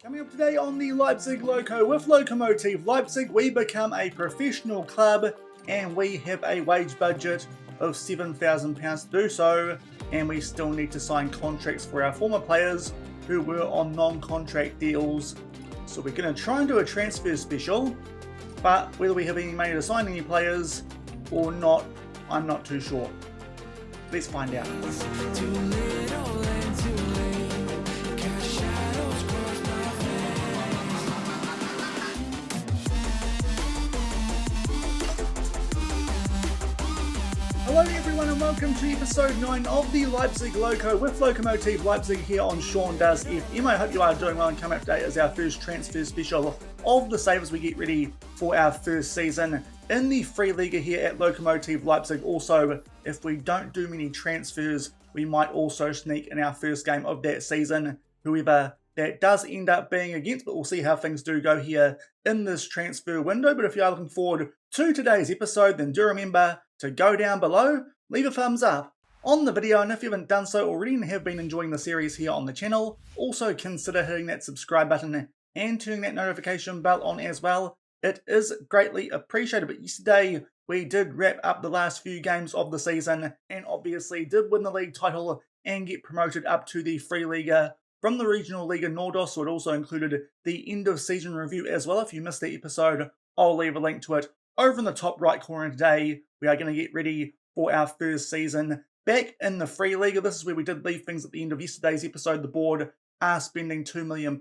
Coming up today on the Leipzig Loko with Lokomotive Leipzig, we become a professional club and we have a wage budget of £7,000 to do so, and we still need to sign contracts for our former players who were on non-contract deals. So we're going to try and do a transfer special, but whether we have any money to sign any players or not, I'm not too sure. Let's find out. Hello everyone and welcome to episode 9 of the Leipzig Loko with Lokomotive Leipzig here on Sean Does FM. I hope you are doing well, and coming up today is our first transfer special of the save as we get ready for our first season in the free Liga here at Lokomotive Leipzig. Also, if we don't do many transfers, we might also sneak in our first game of that season, whoever that does end up being against, but we'll see how things do go here in this transfer window. But if you are looking forward to today's episode, then do remember to go down below, leave a thumbs up on the video, and if you haven't done so already and have been enjoying the series here on the channel, also consider hitting that subscribe button and turning that notification bell on as well. It is greatly appreciated. But yesterday we did wrap up the last few games of the season and obviously did win the league title and get promoted up to the free Liga from the regional Liga Nordos, so it also included the end of season review as well. If you missed the episode, I'll leave a link to it over in the top right corner. Today we are going to get ready for our first season back in the free Liga. This is where we did leave things at the end of yesterday's episode. The board are spending £2 million,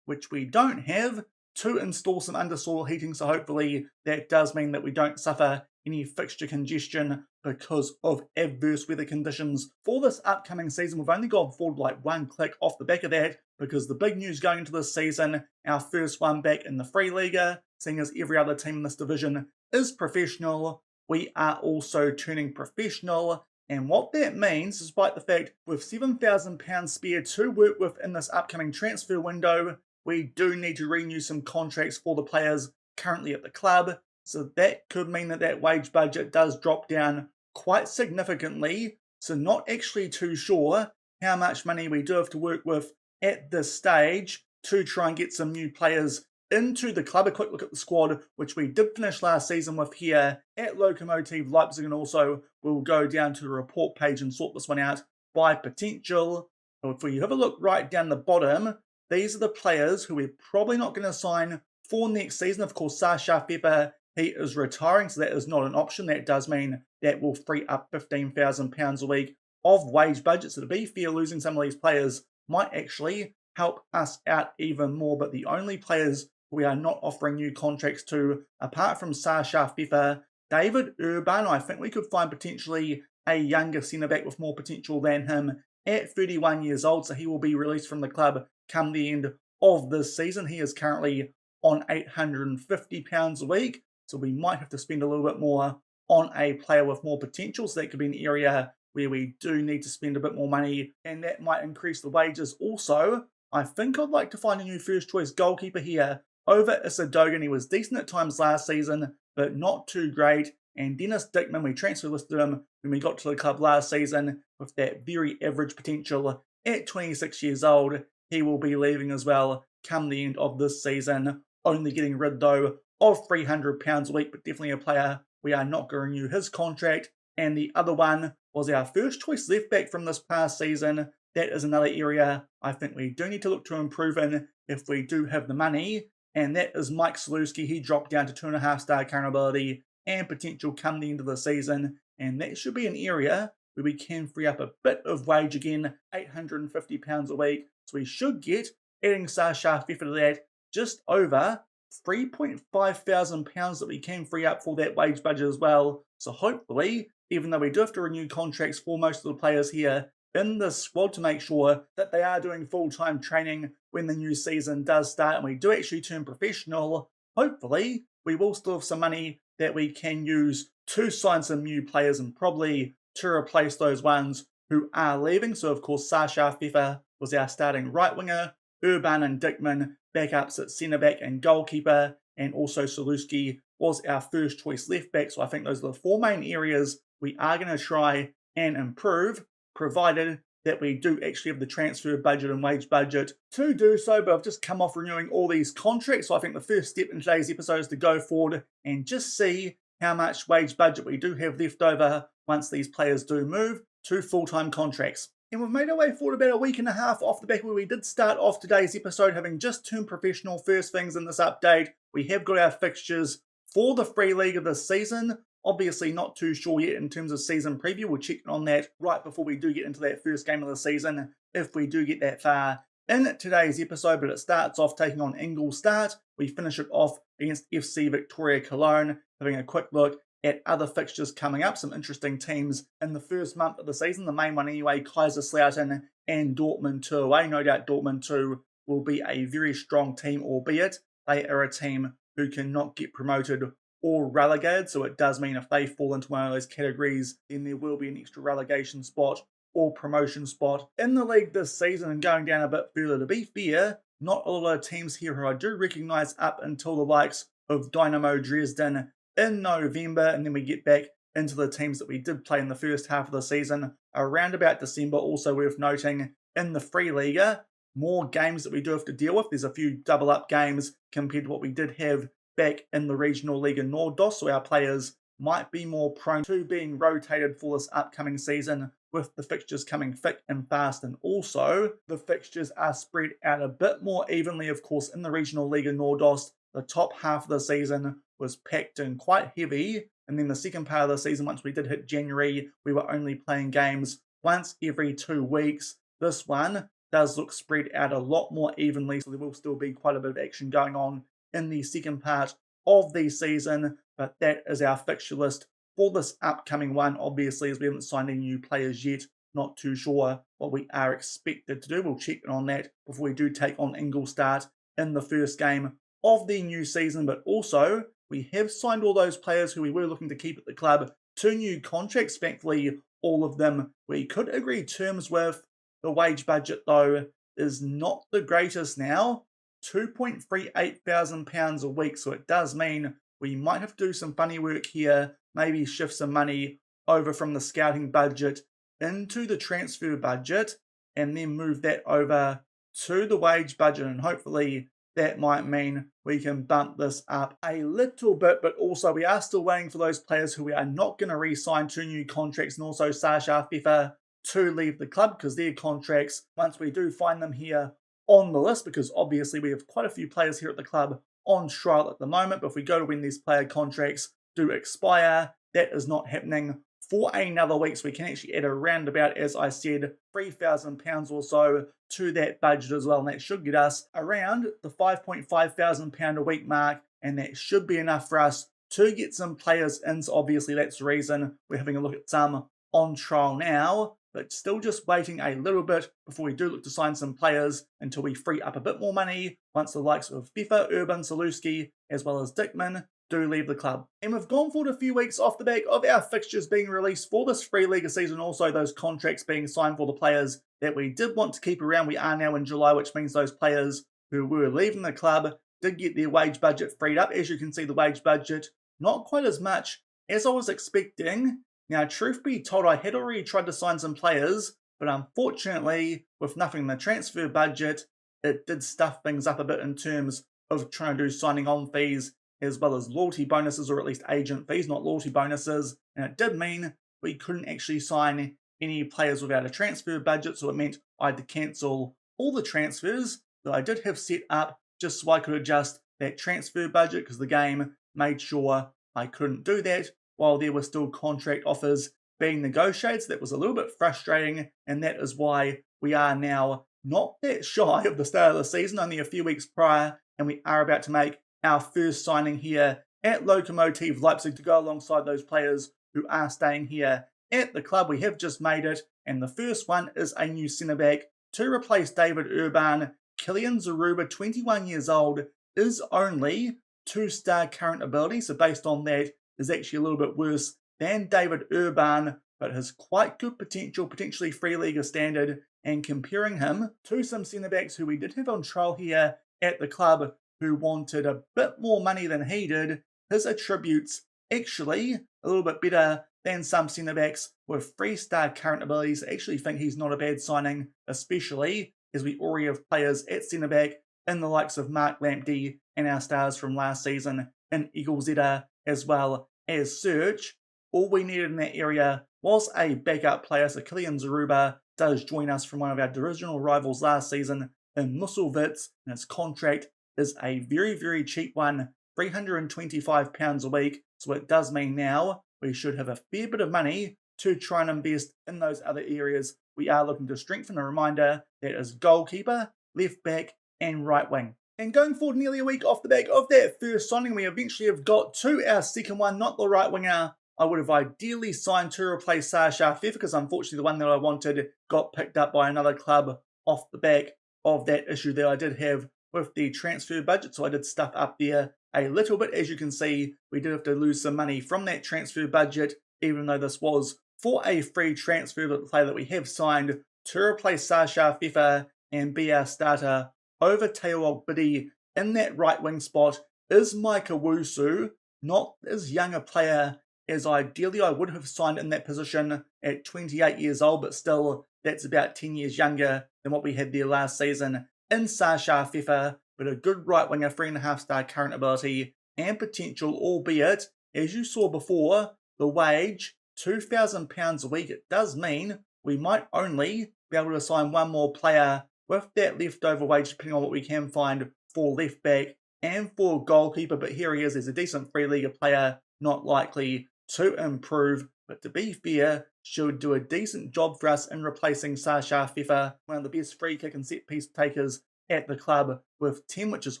which we don't have, to install some undersoil heating, so hopefully that does mean that we don't suffer any fixture congestion because of adverse weather conditions for this upcoming season. We've only gone forward like one click off the back of that, because the big news going into this season, our first one back in the free Liga, seeing as every other team in this division is professional, we are also turning professional. And what that means, despite the fact with £7,000 spare to work with in this upcoming transfer window, we do need to renew some contracts for the players currently at the club. So that could mean that that wage budget does drop down quite significantly. So not actually too sure how much money we do have to work with at this stage to try and get some new players into the club. A quick look at the squad, which we did finish last season with here at Lokomotive Leipzig, and also we'll go down to the report page and sort this one out by potential. So if we have a look right down the bottom, these are the players who we're probably not going to sign for next season. Of course, Sasha Pepper, he is retiring, so that is not an option. That does mean that will free up £15,000 a week of wage budget. So to be fair, losing some of these players might actually help us out even more. But the only players we are not offering new contracts to, apart from Sasha Pepper, David Urban, I think we could find potentially a younger centre-back with more potential than him at 31 years old. So he will be released from the club come the end of this season. He is currently on £850 a week. So we might have to spend a little bit more on a player with more potential. So that could be an area where we do need to spend a bit more money, and that might increase the wages. Also, I think I'd like to find a new first choice goalkeeper here over Issa Dogan. He was decent at times last season, but not too great. And Dennis Dickman, we transfer listed him when we got to the club last season with that very average potential at 26 years old. He will be leaving as well come the end of this season, only getting rid though of £300 a week, but definitely a player we are not going to renew his contract. And the other one was our first choice left back from this past season. That is another area I think we do need to look to improve in if we do have the money, and that is Mike Saluski. He dropped down to 2.5-star current ability and potential come the end of the season, and that should be an area where we can free up a bit of wage again, £850 a week. So we should get, adding Sasha Pepper to that, just over £3,500 that we can free up for that wage budget as well. So hopefully, even though we do have to renew contracts for most of the players here in this squad to make sure that they are doing full-time training when the new season does start and we do actually turn professional, hopefully we will still have some money that we can use to sign some new players and probably to replace those ones who are leaving. So of course Sasha Pepper was our starting right winger, Urban and Dickman backups at centre-back and goalkeeper, and also Saluski was our first choice left back. So I think those are the four main areas we are going to try and improve, provided that we do actually have the transfer budget and wage budget to do so, but I've just come off renewing all these contracts, so I think the first step in today's episode is to go forward and just see how much wage budget we do have left over once these players do move to full-time contracts. And we've made our way forward about a week and a half off the back where we did start off today's episode having just turned professional. First things in this update, we have got our fixtures for the free league of this season. Obviously not too sure yet in terms of season preview. We'll check on that right before we do get into that first game of the season, if we do get that far in today's episode. But it starts off taking on Ingolstadt. We finish it off against FC Victoria Cologne, having a quick look at other fixtures coming up. Some interesting teams in the first month of the season. The main one anyway, Kaiserslautern and Dortmund 2 away. No doubt Dortmund 2 will be a very strong team, albeit they are a team who cannot get promoted or relegated, so it does mean if they fall into one of those categories, then there will be an extra relegation spot or promotion spot in the league this season. And going down a bit further, to be fair, not a lot of teams here who I do recognise up until the likes of Dynamo Dresden in November, and then we get back into the teams that we did play in the first half of the season around about December. Also worth noting, in the free Liga, more games that we do have to deal with. There's a few double up games compared to what we did have back in the regional Liga Nordos, so our players might be more prone to being rotated for this upcoming season with the fixtures coming thick and fast. And also the fixtures are spread out a bit more evenly. Of course, in the regional Liga Nordos, the top half of the season was packed in quite heavy, and then the second part of the season, once we did hit January, we were only playing games once every 2 weeks. This one does look spread out a lot more evenly, so there will still be quite a bit of action going on in the second part of the season. But that is our fixture list for this upcoming one. Obviously, as we haven't signed any new players yet, not too sure what we are expected to do. We'll check on that before we do take on Ingolstadt in the first game of the new season. But also, we have signed all those players who we were looking to keep at the club to new contracts. Thankfully, all of them we could agree terms with. The wage budget, though, is not the greatest now. £2,380 a week, so it does mean we might have to do some funny work here, maybe shift some money over from the scouting budget into the transfer budget and then move that over to the wage budget, and hopefully that might mean we can bump this up a little bit. But also we are still waiting for those players who we are not going to re-sign to new contracts, and also Sasha Fefa to leave the club, because their contracts, once we do find them here on the list, because obviously we have quite a few players here at the club on trial at the moment, but if we go to when these player contracts do expire, that is not happening for another week, so we can actually add around about, as I said, £3,000 or so to that budget as well, and that should get us around the £5,500 a week mark, and that should be enough for us to get some players in. So obviously that's the reason we're having a look at some on trial now, but still just waiting a little bit before we do look to sign some players until we free up a bit more money once the likes of Fefa, Urban, Saluski, as well as Dickman do leave the club. And we've gone forward a few weeks off the back of our fixtures being released for this free Liga season, also those contracts being signed for the players that we did want to keep around. We are now in July, which means those players who were leaving the club did get their wage budget freed up. As you can see, the wage budget, not quite as much as I was expecting. Now, truth be told, I had already tried to sign some players, but unfortunately, with nothing in the transfer budget, it did stuff things up a bit in terms of trying to do signing on fees as well as loyalty bonuses, or at least agent fees, not loyalty bonuses. And it did mean we couldn't actually sign any players without a transfer budget, so it meant I had to cancel all the transfers that I did have set up just so I could adjust that transfer budget, because the game made sure I couldn't do that while there were still contract offers being negotiated. So that was a little bit frustrating, and that is why we are now not that shy of the start of the season, only a few weeks prior, and we are about to make our first signing here at Lokomotive Leipzig to go alongside those players who are staying here at the club. We have just made it, and the first one is a new centre-back to replace David Urban. Kylian Zaruba, 21 years old, is only 2-star current ability, so based on that, is actually a little bit worse than David Urban, but has quite good potential, potentially free Liga standard. And comparing him to some centre-backs who we did have on trial here at the club who wanted a bit more money than he did, his attributes actually a little bit better than some centre-backs with 3-star current abilities. I actually think he's not a bad signing, especially as we already have players at centre-back in the likes of Mark Lamptey and our stars from last season in Ingolstadt as well as Serge. All we needed in that area was a backup player, so Kylian Zaruba does join us from one of our divisional rivals last season in Musselwitz, and his contract is a very, very cheap one, £325 a week, so it does mean now we should have a fair bit of money to try and invest in those other areas we are looking to strengthen. A reminder, that is goalkeeper, left back and right wing. And going forward nearly a week off the back of that first signing, we eventually have got to our second one, not the right winger I would have ideally signed to replace Sasha Feff, because unfortunately the one that I wanted got picked up by another club off the back of that issue that I did have with the transfer budget. So I did stuff up there a little bit. As you can see, we did have to lose some money from that transfer budget, even though this was for a free transfer. But the player that we have signed to replace Sasha Feff and be our starter over Teo Biddy in that right wing spot is Micah Wusu, not as young a player as ideally I would have signed in that position at 28 years old, but still that's about 10 years younger than what we had there last season in Sasha Feff, but a good right winger, 3.5-star current ability and potential, albeit, as you saw before, the wage, £2,000 a week. It does mean we might only be able to sign one more player with that leftover wage, depending on what we can find for left back and for goalkeeper. But here he is, as a decent free Liga player, not likely to improve, but to be fair, should do a decent job for us in replacing Sasha Feff, one of the best free kick and set piece takers at the club, with 10, which is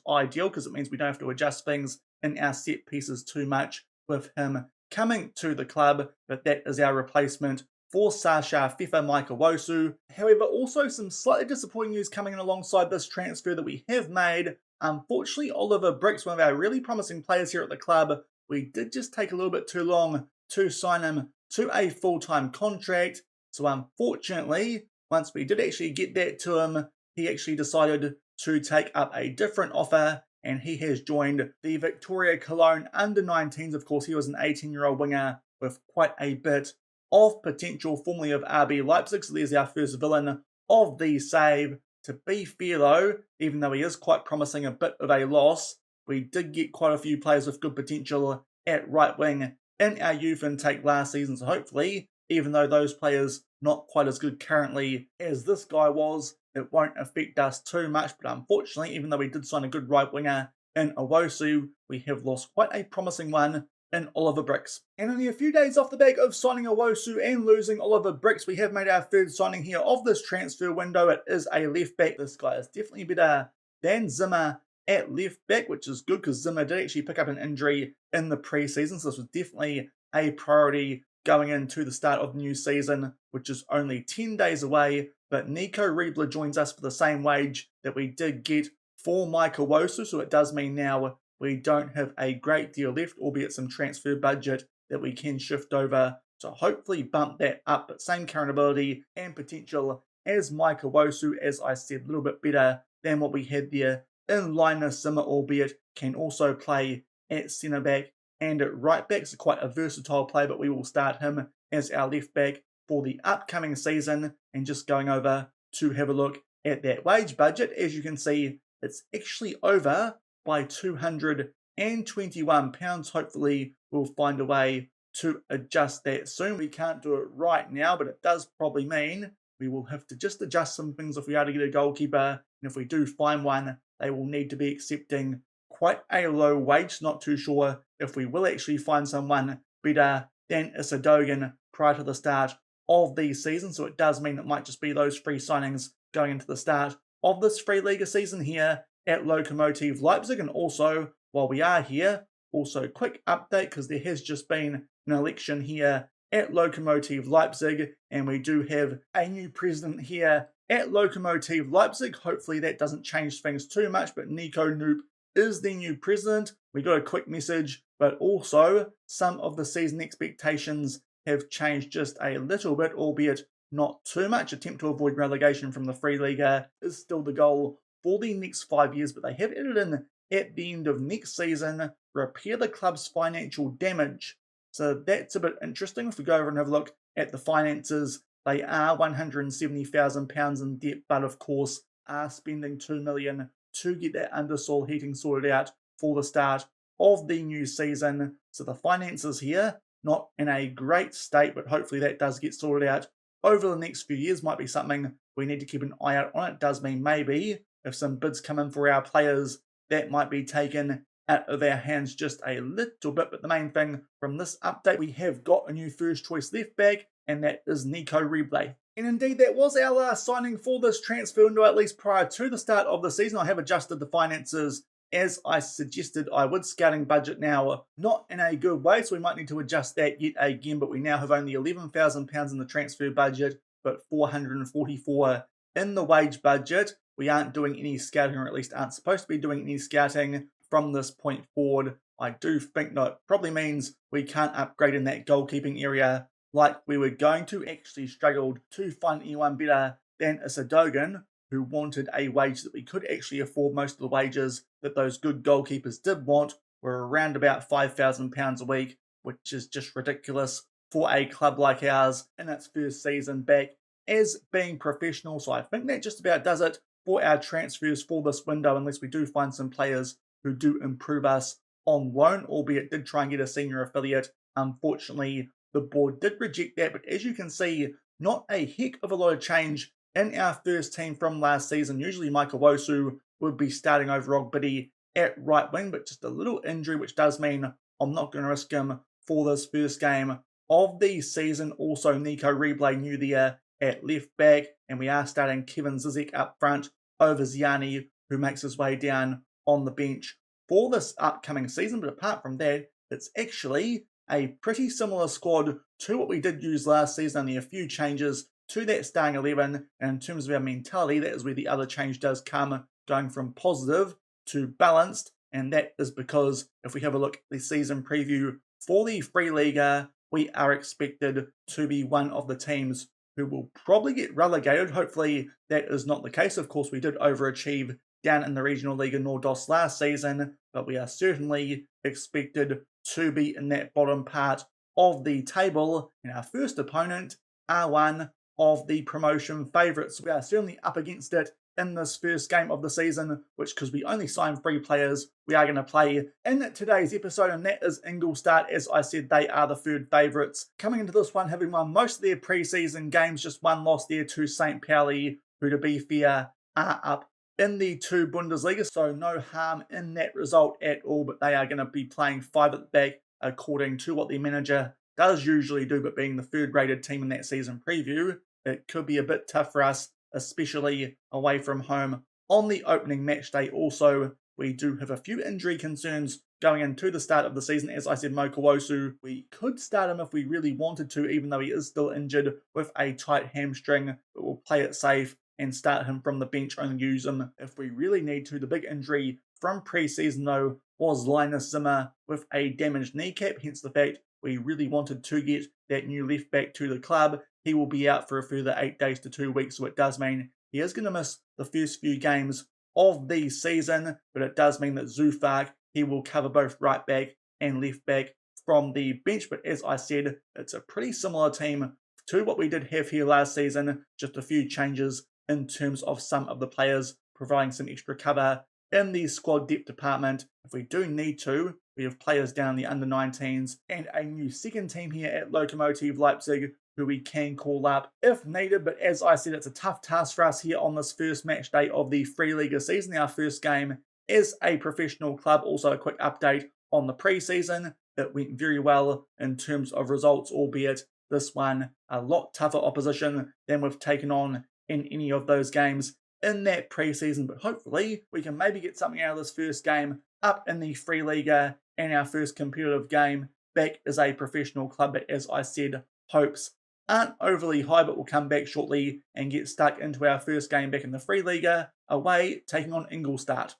ideal because it means we don't have to adjust things in our set pieces too much with him coming to the club. But that is our replacement for Sasha Feff, Micah Wusu. However, also some slightly disappointing news coming in alongside this transfer that we have made. Unfortunately, Oliver Bricks, one of our really promising players here at the club, we did just take a little bit too long to sign him to a full-time contract. So unfortunately, once we did actually get that to him, he actually decided to take up a different offer, and he has joined the Victoria Cologne under-19s. Of course, he was an 18-year-old winger with quite a bit of potential, formerly of RB Leipzig. So there's our first villain of the save. To be fair though, even though he is quite promising, a bit of a loss, we did get quite a few players with good potential at right wing in our youth intake last season. So hopefully, even though those players not quite as good currently as this guy was, it won't affect us too much. But unfortunately, even though we did sign a good right winger in Owosu, we have lost quite a promising one in Oliver Bricks. And only a few days off the back of signing Owosu and losing Oliver Bricks, we have made our third signing here of this transfer window. It is a left back. This guy is definitely better than Zimmer at left back, which is good because Zimmer did actually pick up an injury in the pre-season, so this was definitely a priority going into the start of the new season, which is only 10 days away. But Nico Riebler joins us for the same wage that we did get for Micah Wusu, so it does mean now we don't have a great deal left, albeit some transfer budget that we can shift over to hopefully bump that up. But same current ability and potential as Micah Wusu, as I said, a little bit better than what we had there in Linus Zimmer, albeit can also play at centre back and at right back. So quite a versatile player, but we will start him as our left back for the upcoming season. And just going over to have a look at that wage budget, as you can see, it's actually over by £221. Hopefully we'll find a way to adjust that soon. We can't do it right now, but it does probably mean we will have to just adjust some things if we are to get a goalkeeper. And if we do find one, they will need to be accepting quite a low wage. Not too sure if we will actually find someone better than Issa Dogan prior to the start of the season. So it does mean it might just be those free signings going into the start of this free Liga season here at Lokomotive Leipzig. And also, while we are here, also quick update, because there has just been an election here at Lokomotive Leipzig, and we do have a new president here at Lokomotive Leipzig. Hopefully that doesn't change things too much, but Nico Noop is the new president. We got a quick message, but also some of the season expectations have changed just a little bit, albeit not too much. Attempt to avoid relegation from the Free Liga is still the goal for the next 5 years, but they have added in at the end of next season, repair the club's financial damage. So that's a bit interesting. If we go over and have a look at the finances, they are £170,000 in debt, but of course are spending $2 million to get that undersoil heating sorted out for the start of the new season. So the finances here, not in a great state, but hopefully that does get sorted out over the next few years. Might be something we need to keep an eye out on. It does mean maybe if some bids come in for our players, that might be taken out of our hands just a little bit. But the main thing from this update, we have got a new first choice left back, and that is Nico Reblay. And indeed, that was our last signing for this transfer window, at least prior to the start of the season. I have adjusted the finances as I suggested I would. Scouting budget now not in a good way, so we might need to adjust that yet again. But we now have only £11,000 in the transfer budget, but $444 in the wage budget. We aren't doing any scouting, or at least aren't supposed to be doing any scouting from this point forward. I do think that probably means we can't upgrade in that goalkeeping area like we were going to. Actually struggled to find anyone better than a Sadogan, who wanted a wage that we could actually afford. Most of the wages that those good goalkeepers did want were around about £5,000 a week, which is just ridiculous for a club like ours in its first season back as being professional. So I think that just about does it for our transfers for this window, unless we do find some players who do improve us on loan, albeit did try and get a senior affiliate. Unfortunately, the board did reject that, but as you can see, not a heck of a lot of change in our first team from last season. Usually Michael Wosu would be starting over Ogbidi at right wing, but just a little injury, which does mean I'm not going to risk him for this first game of the season. Also, Nico Reblay new there at left back, and we are starting Kevin Zizek up front over Ziani, who makes his way down on the bench for this upcoming season. But apart from that, it's actually a pretty similar squad to what we did use last season, only a few changes to that starting 11. And in terms of our mentality, that is where the other change does come, going from positive to balanced. And that is because if we have a look at the season preview for the Free Liga, we are expected to be one of the teams who will probably get relegated. Hopefully that is not the case. Of course, we did overachieve down in the Regional Liga Nordos last season, but we are certainly expected to be in that bottom part of the table. And our first opponent are one of the promotion favourites. We are certainly up against it in this first game of the season, which, because we only sign 3 players, we are going to play in today's episode, and that is Ingolstadt. As I said, they are the third favourites. Coming into this one, having won most of their pre-season games, just one loss there to St. Pauli, who, to be fair, are up in the 2 Bundesliga, so no harm in that result at all. But they are going to be playing 5 at the back, according to what their manager does usually do. But being the third-rated team in that season preview, it could be a bit tough for us, especially away from home on the opening match day. Also, we do have a few injury concerns going into the start of the season. As I said, Mo Kawosu, we could start him if we really wanted to, even though he is still injured with a tight hamstring, but we'll play it safe and start him from the bench, only use him if we really need to. The big injury from pre-season, though, was Linus Zimmer with a damaged kneecap, hence the fact we really wanted to get that new left back to the club. He will be out for a further 8 days to 2 weeks, so it does mean he is going to miss the first few games of the season, but it does mean that Zufak, he will cover both right back and left back from the bench. But as I said, it's a pretty similar team to what we did have here last season, just a few changes in terms of some of the players, providing some extra cover in the squad depth department if we do need to. We have players down in the under-19s and a new second team here at Lokomotive Leipzig who we can call up if needed. But as I said, it's a tough task for us here on this first match day of the Free Liga season. Our first game is a professional club. Also a quick update on the pre-season. It went very well in terms of results, albeit this one a lot tougher opposition than we've taken on in any of those games in that pre-season. But hopefully we can maybe get something out of this first game up in the Free Liga and our first competitive game back as a professional club. But as I said, hopes aren't overly high, but we'll come back shortly and get stuck into our first game back in the Free Liga, away taking on Ingolstadt.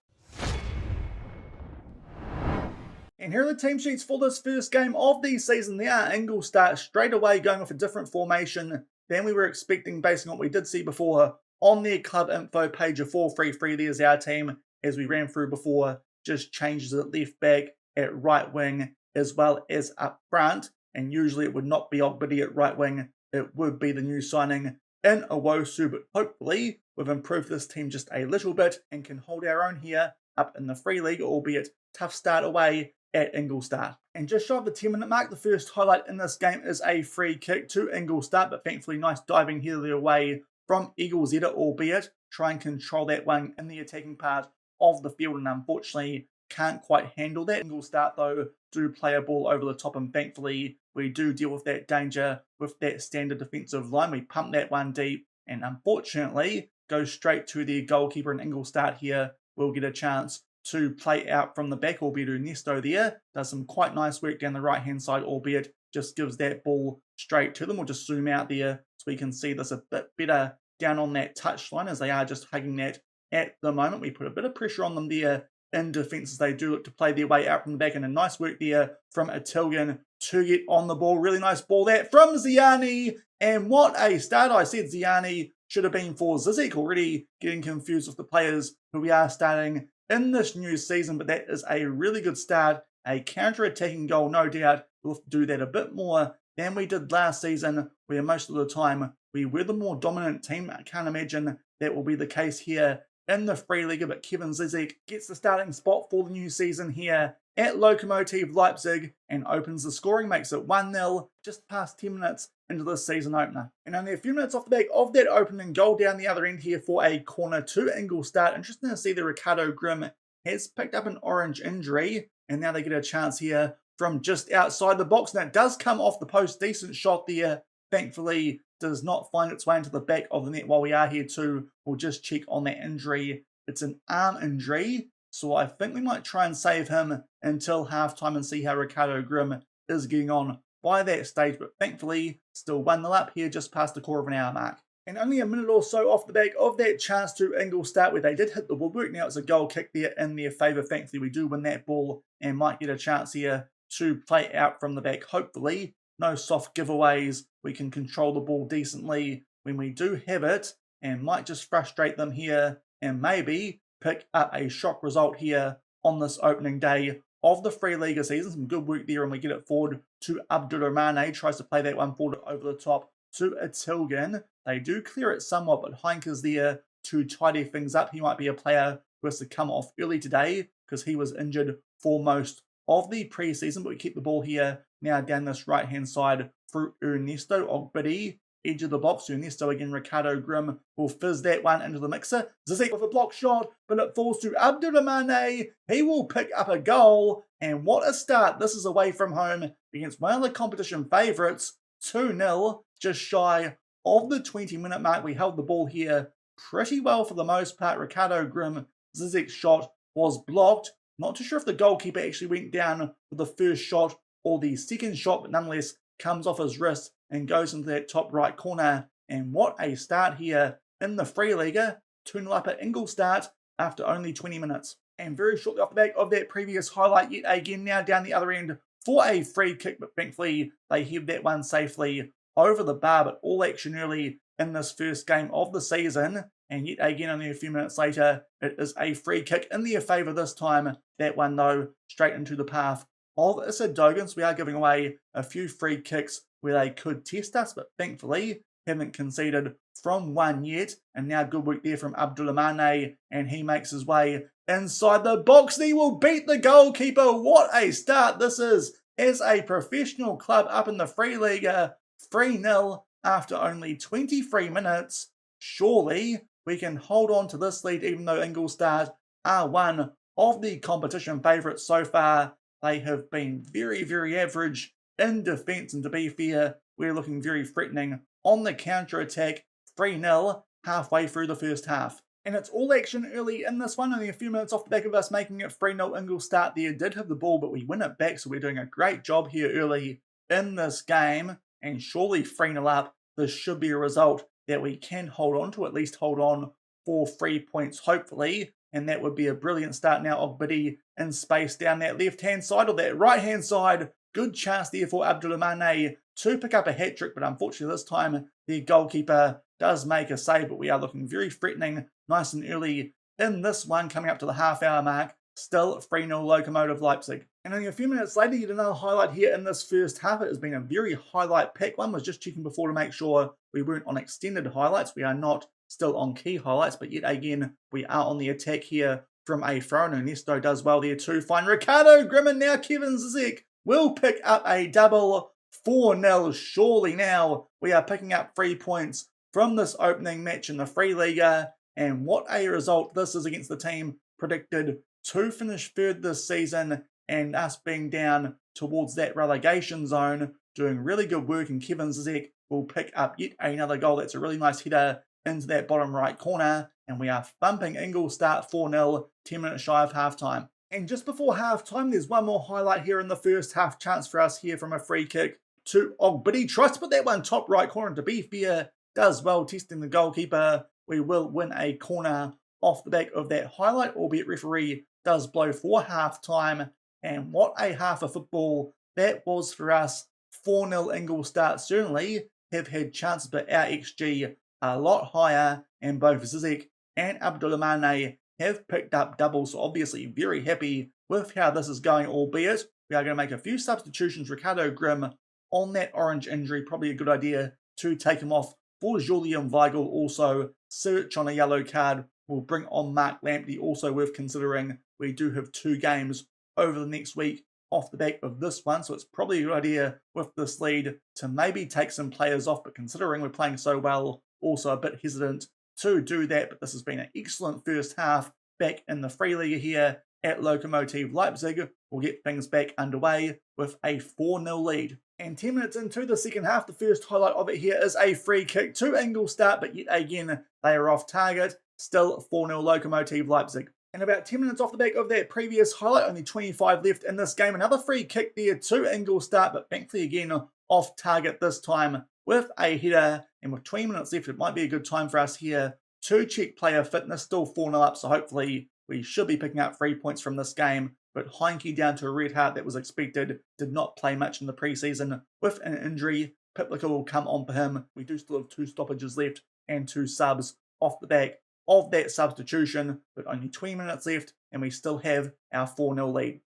And here are the team sheets for this first game of the season. They are Ingolstadt straight away going with a different formation than we were expecting based on what we did see before on their club info page of 4-3-3. There's our team as we ran through before, just changes at left back, at right wing, as well as up front. and usually it would not be Ogbidi at right wing, it would be the new signing in Owosu, but hopefully we've improved this team just a little bit and can hold our own here up in the Free League, albeit tough start away at Ingolstadt. And just shy of the 10-minute mark, the first highlight in this game is a free kick to Ingolstadt, but thankfully nice diving here the way from Ingolstadt, albeit try and control that one in the attacking part of the field, and unfortunately can't quite handle that. Ingolstadt though do play a ball over the top, and thankfully we do deal with that danger with that standard defensive line. We pump that one deep and unfortunately go straight to the goalkeeper, and Ingolstadt here will get a chance to play out from the back, albeit Ernesto there does some quite nice work down the right hand side, albeit just gives that ball straight to them. We'll just zoom out there so we can see this a bit better down on that touchline, as they are just hugging that at the moment. We put a bit of pressure on them there in defence as they do look to play their way out from the back, and a nice work there from Atilgan to get on the ball. Really nice ball that from Ziani, and what a start. I said Ziani should have been for Zizek, already getting confused with the players who we are starting in this new season, but that is a really good start. A counter-attacking goal, no doubt. We'll have to do that a bit more than we did last season, where most of the time we were the more dominant team. I can't imagine that will be the case here in the Free Liga, but Kevin Zizek gets the starting spot for the new season here at Lokomotive Leipzig and opens the scoring, makes it 1-0 just past 10 minutes into the season opener. And only a few minutes off the back of that opening goal down the other end here for a corner to Ingolstadt. Interesting to see that Ricardo Grimm has picked up an orange injury, and now they get a chance here from just outside the box. And it does come off the post, decent shot there. Thankfully, does not find its way into the back of the net. While we are here too, we'll just check on that injury. It's an arm injury, so I think we might try and save him until halftime and see how Ricardo Grimm is getting on by that stage. But thankfully, still 1-0 up here just past the quarter of an hour mark. And only a minute or so off the back of that chance to Ingolstadt, where they did hit the woodwork. Now it's a goal kick there in their favour. Thankfully, we do win that ball and might get a chance here to play out from the back, hopefully. No soft giveaways. We can control the ball decently when we do have it, and might just frustrate them here and maybe pick up a shock result here on this opening day of the Free Liga season. Some good work there, and we get it forward to Abdulrahmane. Tries to play that one forward over the top to Atilgan. They do clear it somewhat, but Heinke's there to tidy things up. He might be a player who has to come off early today because he was injured for most of the preseason, but we keep the ball here now down this right hand side through Ernesto Ogbidi, edge of the box. Ernesto again, Ricardo Grimm will fizz that one into the mixer. Zizek with a block shot, but it falls to Abdulrahmane. He will pick up a goal, and what a start. This is away from home against one of the competition favourites, 2-0, just shy of the 20-minute mark. We held the ball here pretty well for the most part. Ricardo Grimm, Zizek's shot was blocked. Not too sure if the goalkeeper actually went down for the first shot or the second shot, but nonetheless comes off his wrist and goes into that top right corner. And what a start here in the Free Liga. 2-0 up at Ingolstadt after only 20 minutes. And very shortly off the back of that previous highlight, yet again now down the other end for a free kick, but thankfully they heave that one safely over the bar. But all action early in this first game of the season, and yet again only a few minutes later, it is a free kick in their favour this time. That one though straight into the path of Dogan. So we are giving away a few free kicks where they could test us, but thankfully haven't conceded from one yet. And now good work there from Abdulrahmane, and he makes his way inside the box. He will beat the goalkeeper. What a start this is as a professional club up in the Free Liga. 3-0 after only 23 minutes. Surely we can hold on to this lead, even though Ingolstadt are one of the competition favourites so far. They have been very, very average in defence, and to be fair, we're looking very threatening on the counter-attack. 3-0 halfway through the first half. And it's all action early in this one, only a few minutes off the back of us making it 3-0. Ingolstadt there did have the ball, but we win it back, so we're doing a great job here early in this game. And surely 3-0 up, this should be a result that we can hold on to, at least hold on for 3 points, hopefully. And that would be a brilliant start now. Ogbidi in space down that left-hand side or that right-hand side. Good chance there for Abdulrahmane to pick up a hat-trick, but unfortunately this time the goalkeeper does make a save, but we are looking very threatening, nice and early in this one, coming up to the half-hour mark. still 3-0 Lokomotive Leipzig. And only a few minutes later, you get another highlight here in this first half. It has been a very highlight-packed one. Was just checking before to make sure we weren't on extended highlights. We are not still on key highlights, but yet again, we are on the attack here from a throw. And Ernesto does well there too. Find Ricardo Grimm, and now Kevin Zizek will pick up a double. 4-0. Surely now we are picking up 3 points from this opening match in the Free Liga. And what a result this is against the team predicted to finish third this season, and us being down towards that relegation zone, doing really good work. And Kevin Zizek will pick up yet another goal. That's a really nice header into that bottom right corner. And we are thumping Ingolstadt 4-0, 10 minutes shy of halftime. And just before halftime, there's one more highlight here in the first half. Chance for us here from a free kick to Ogbidi. Tries to put that one top right corner. And to be fair, does well testing the goalkeeper. We will win a corner off the back of that highlight, albeit referee does blow for half-time. And what a half of football that was for us. 4-0 Ingolstadt certainly have had chances, but our XG a lot higher, and both Zizek and Abdulrahmane have picked up doubles. So obviously very happy with how this is going, albeit we are going to make a few substitutions. Ricardo Grimm on that orange injury, probably a good idea to take him off for Julian Weigl. Also, search on a yellow card. We'll bring on Mark Lamptey, also worth considering. We do have 2 games over the next week off the back of this one, so it's probably a good idea with this lead to maybe take some players off, but considering we're playing so well, also a bit hesitant to do that. But this has been an excellent first half back in the Free Liga here at Lokomotive Leipzig. We'll get things back underway with a 4-0 lead. And 10 minutes into the second half, the first highlight of it here is a free kick to Ingolstadt, but yet again, they are off target. Still 4-0 Lokomotive Leipzig. And about 10 minutes off the back of that previous highlight, only 25 left in this game. Another free kick there to Ingolstadt, but thankfully again off target this time with a header. And with 20 minutes left, it might be a good time for us here to check player fitness. Still 4-0 up, so hopefully we should be picking up 3 points from this game. But Heinke down to a red heart, that was expected. Did not play much in the preseason with an injury. Piplica will come on for him. We do still have 2 stoppages left and 2 subs off the back of that substitution. But only 20 minutes left and we still have our 4-0 lead.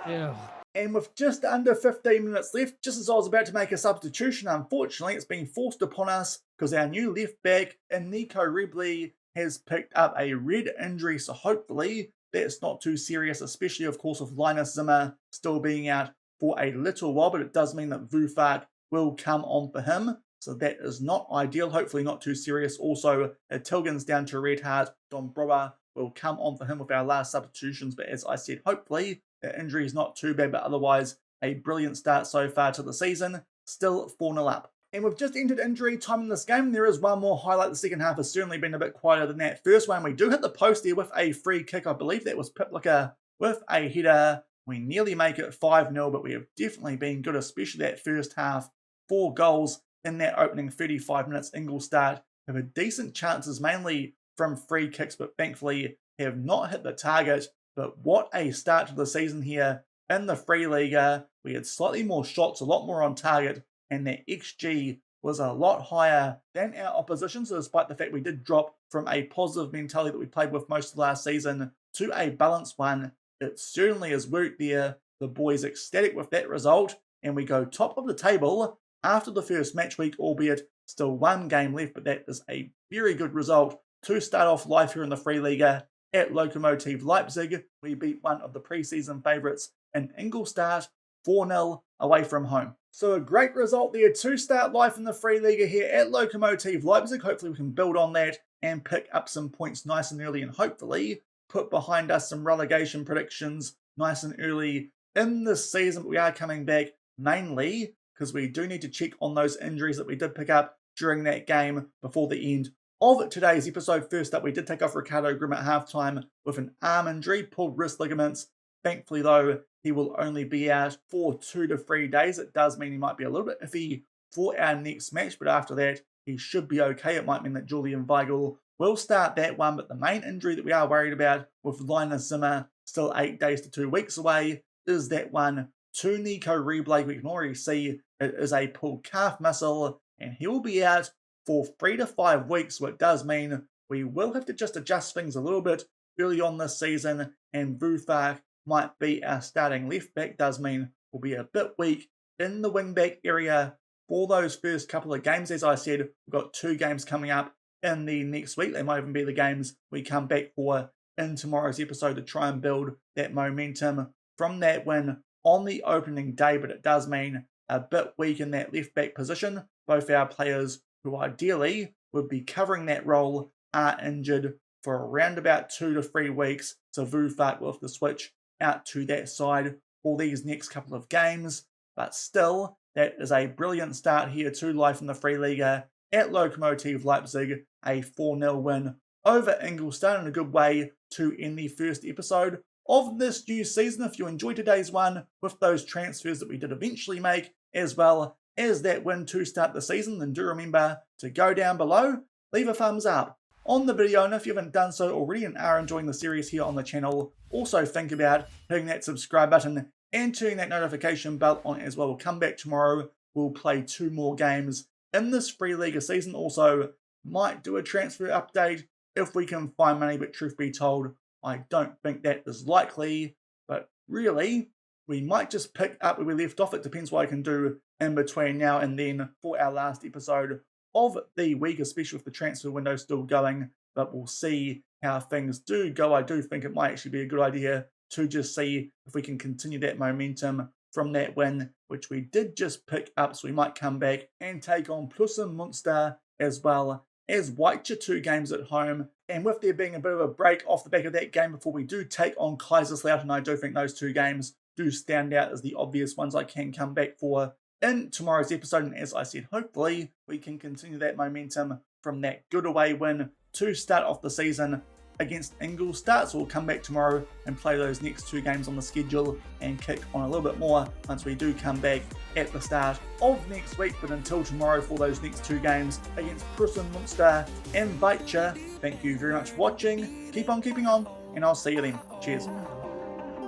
Yeah. And with just under 15 minutes left, just as I was about to make a substitution, unfortunately it's been forced upon us because our new left back, Nico Rebli, has picked up a red injury. So hopefully that's not too serious, especially, of course, with Linus Zimmer still being out for a little while. But it does mean that Vufart will come on for him. So that is not ideal. Hopefully not too serious. Also, Tilgan's down to a red heart. Dombrowa will come on for him with our last substitutions. But as I said, hopefully the injury is not too bad. But otherwise, a brilliant start so far to the season. Still 4-0 up. And we've just entered injury time in this game. There is one more highlight. The second half has certainly been a bit quieter than that first one. We do hit the post there with a free kick. I believe that was Piplica with a header. We nearly make it 5-0, but we have definitely been good, especially that first half. 4 goals in that opening 35 minutes. Ingolstadt have had decent chances, mainly from free kicks, but thankfully have not hit the target. But what a start to the season here in the Free Liga. We had slightly more shots, a lot more on target, and their XG was a lot higher than our opposition. So despite the fact we did drop from a positive mentality that we played with most of last season to a balanced one, it certainly has worked there. The boys ecstatic with that result, and we go top of the table after the first match week, albeit still 1 game left, but that is a very good result to start off life here in the Free Liga at Lokomotive Leipzig. We beat one of the preseason favourites in Ingolstadt 4-0 away from home. So a great result there to start life in the Free Liga here at Lokomotive Leipzig. Hopefully we can build on that and pick up some points nice and early, and hopefully put behind us some relegation predictions nice and early in this season. But we are coming back mainly because we do need to check on those injuries that we did pick up during that game before the end of today's episode. First up, we did take off Ricardo Grimm at halftime with an arm injury, pulled wrist ligaments. Thankfully, though, he will only be out for 2 to 3 days. It does mean he might be a little bit iffy for our next match, but after that, he should be okay. It might mean that Julian Weigl will start that one, but the main injury that we are worried about with Linus Zimmer still 8 days to 2 weeks away is that one to Nico Rebli. We can already see it is a pulled calf muscle, and he will be out for 3 to 5 weeks, so it does mean we will have to just adjust things a little bit early on this season, and Vufak might be our starting left back, does mean we'll be a bit weak in the wing back area for those first couple of games. As I said, we've got 2 games coming up in the next week. They might even be the games we come back for in tomorrow's episode to try and build that momentum from that win on the opening day, but it does mean a bit weak in that left back position. Both our players who ideally would be covering that role are injured for around about 2 to 3 weeks, so Vufak will have to switch out to that side for these next couple of games. But still, that is a brilliant start here to life in the Free Liga at Lokomotive Leipzig, a 4-0 win over Ingolstadt, and a good way to end the first episode of this new season. If you enjoyed today's one with those transfers that we did eventually make, as well as that win to start the season, then do remember to go down below, leave a thumbs up on the video, and if you haven't done so already and are enjoying the series here on the channel, also think about hitting that subscribe button and turning that notification bell on as well. We'll come back tomorrow, we'll play 2 more games in this Free Liga season. Also, might do a transfer update if we can find money, but truth be told, I don't think that is likely. But really, we might just pick up where we left off. It depends what I can do in between now and then for our last episode of the week, especially with the transfer window still going. But we'll see how things do go. I do think it might actually be a good idea to just see if we can continue that momentum from that win, which we did just pick up. So we might come back and take on Munster as well as Leipzig, 2 games at home. And with there being a bit of a break off the back of that game before we do take on Kaiserslautern, I do think those 2 games do stand out as the obvious ones I can come back for in tomorrow's episode. And as I said, hopefully we can continue that momentum from that good away win to start off the season against Ingolstadt. So we'll come back tomorrow and play those next 2 games on the schedule and kick on a little bit more once we do come back at the start of next week. But until tomorrow for those next 2 games against Munster and Leipzig, thank you very much for watching. Keep on keeping on, and I'll see you then. Cheers.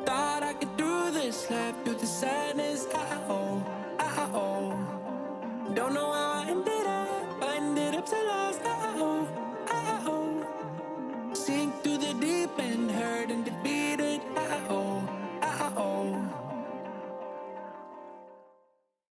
Thought I could do this, laugh through the sadness. Don't know